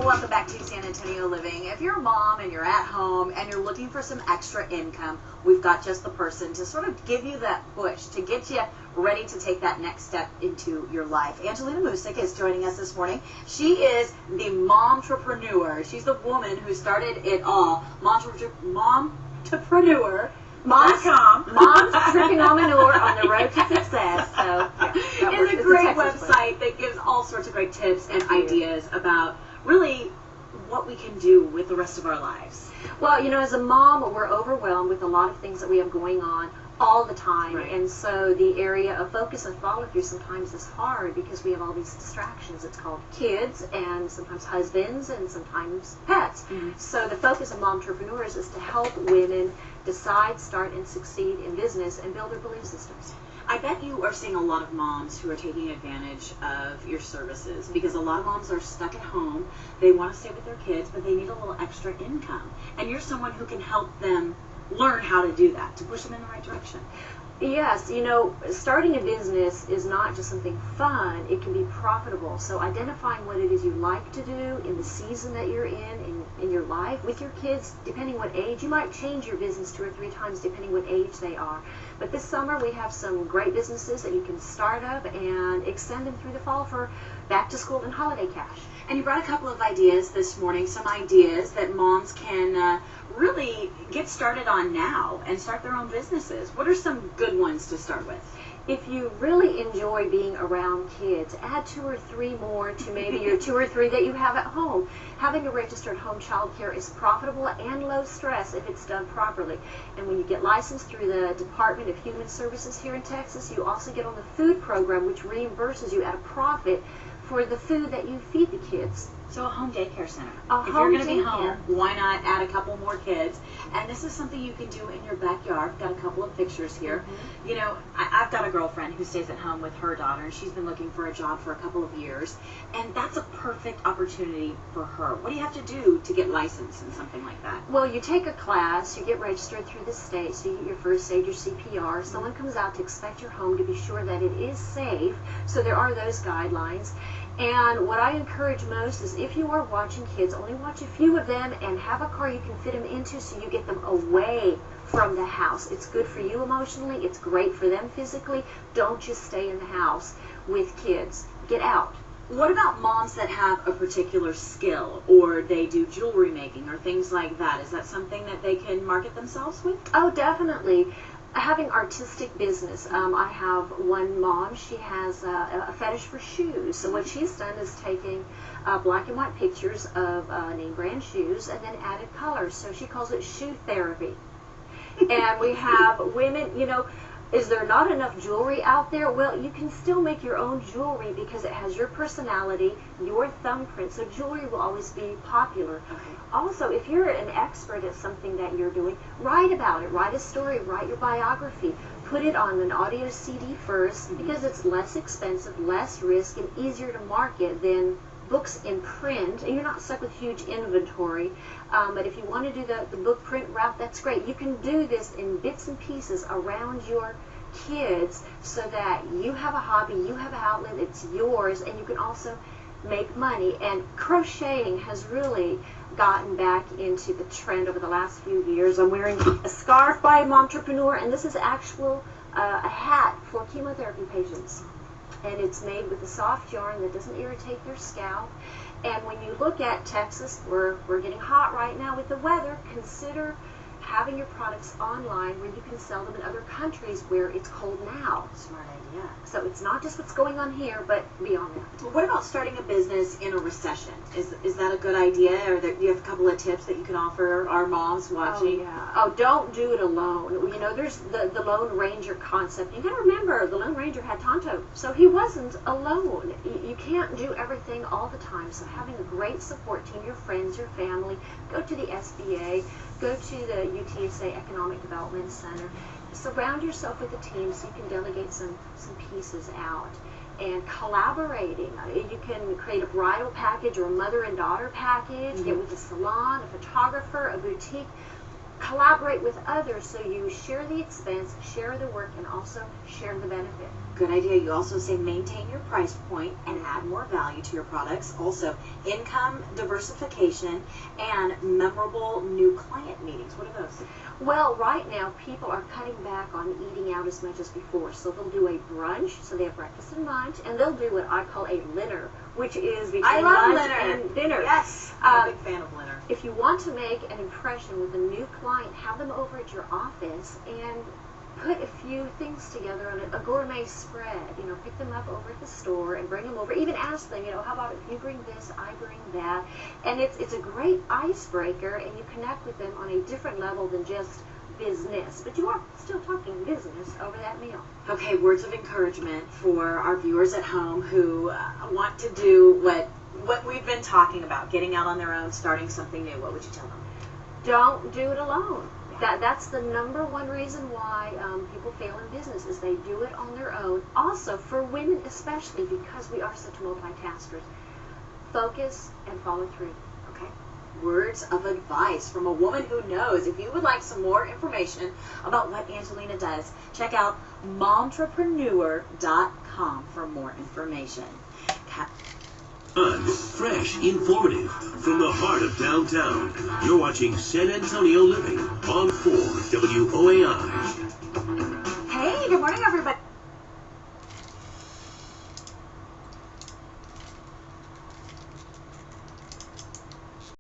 welcome back to San Antonio Living. If you're a mom and you're at home and you're looking for some extra income, we've got just the person to sort of give you that push, to get you ready to take that next step into your life. Angelina Musik is joining us this morning. She is the MOMtrepreneur. She's the woman who started it all. MOMtrepreneur. Mom's tripping on manure on the road to success. So yeah, it's a great website that gives all sorts of great tips and ideas about really what we can do with the rest of our lives. Well, you know, as a mom, we're overwhelmed with a lot of things that we have going on all the time, right. And so the area of focus and follow through sometimes is hard because we have all these distractions. It's called kids and sometimes husbands and sometimes pets. Mm-hmm. So the focus of MOMtrepreneurs is to help women decide, start, and succeed in business and build their belief systems. I bet you are seeing a lot of moms who are taking advantage of your services because a lot of moms are stuck at home. They want to stay with their kids, but they need a little extra income. And you're someone who can help them learn how to do that, to push them in the right direction. Yes, you know, starting a business is not just something fun, it can be profitable. So identifying what it is you like to do in the season that you're in your life, with your kids, depending what age. You might change your business 2 or 3 times depending what age they are. But this summer we have some great businesses that you can start up and extend them through the fall for back to school and holiday cash. And you brought a couple of ideas this morning, some ideas that moms can really get started on now and start their own businesses. What are some good ones to start with? If you really enjoy being around kids, add 2 or 3 more to maybe your 2 or 3 that you have at home. Having a registered home child care is profitable and low stress if it's done properly. And when you get licensed through the Department of Human Services here in Texas, you also get on the food program, which reimburses you at a profit for the food that you feed the kids. So a home daycare center. If you're going to be home, why not add a couple more kids? And this is something you can do in your backyard. I've got a couple of pictures here. Mm-hmm. You know, I've got a girlfriend who stays at home with her daughter, and she's been looking for a job for a couple of years. And that's a perfect opportunity for her. What do you have to do to get licensed in something like that? Well, you take a class, you get registered through the state, so you get your first aid, your CPR. Someone comes out to inspect your home to be sure that it is safe. So there are those guidelines. And what I encourage most is if you are watching kids, only watch a few of them and have a car you can fit them into so you get them away from the house. It's good for you emotionally. It's great for them physically. Don't just stay in the house with kids. Get out. What about moms that have a particular skill, or they do jewelry making or things like that? Is that something that they can market themselves with? Oh, definitely. Having artistic business. I have one mom, she has a fetish for shoes. So what she's done is taking black and white pictures of name brand shoes and then added colors. So she calls it shoe therapy. And we have women, you know, is there not enough jewelry out there? Well, you can still make your own jewelry because it has your personality, your thumbprint. So jewelry will always be popular. Okay. Also, if you're an expert at something that you're doing, write about it. Write a story, write your biography. Put it on an audio CD first because it's less expensive, less risk, and easier to market than books in print, and you're not stuck with huge inventory. But if you want to do the book print route, that's great. You can do this in bits and pieces around your kids so that you have a hobby, you have an outlet, it's yours, and you can also make money. And crocheting has really gotten back into the trend over the last few years. I'm wearing a scarf by MOMtrepreneur, and this is actual a hat for chemotherapy patients. And it's made with a soft yarn that doesn't irritate their scalp. And when you look at Texas, we're getting hot right now with the weather, consider having your products online where you can sell them in other countries where it's cold now. Smart idea. So it's not just what's going on here, but beyond that. Well, what about starting a business in a recession? Is that a good idea? Or do you have a couple of tips that you can offer our moms watching? Oh, yeah. Oh, don't do it alone. You know, there's the Lone Ranger concept. You got to remember, the Lone Ranger had Tonto, so he wasn't alone. You can't do everything all the time. So having a great support team, your friends, your family, go to the SBA, go to the UTSA Economic Development Center. Surround yourself with a team so you can delegate some pieces out. And collaborating. You can create a bridal package or a mother and daughter package, get with a salon, a photographer, a boutique. collaborate with others so you share the expense, share the work, and also share the benefit. Good idea. You also say maintain your price point and add more value to your products. Also, income diversification and memorable new client meetings. What are those? Well, right now people are cutting back on eating out as much as before. So they'll do a brunch, so they have breakfast and lunch, and they'll do what I call a dinner, which is between lunch and dinner. Yes, I'm a big fan of dinner. If you want to make an impression with a new client, have them over at your office and put a few things together on a gourmet spread. You know, pick them up over at the store and bring them over. Even ask them, you know, how about if you bring this, I bring that. And it's a great icebreaker, and you connect with them on a different level than just business. But you are still talking business over that meal. Okay, words of encouragement for our viewers at home who want to do what we've been talking about, getting out on their own, starting something new. What would you tell them? Don't do it alone. That's the number one reason why people fail in business, is they do it on their own. Also, for women especially, because we are such multitaskers, focus and follow through. Okay. Words of advice from a woman who knows. If you would like some more information about what Angelina does, check out MOMtrepreneurs.com for more information. Fun, fresh, informative, from the heart of downtown. You're watching San Antonio Living on 4 WOAI.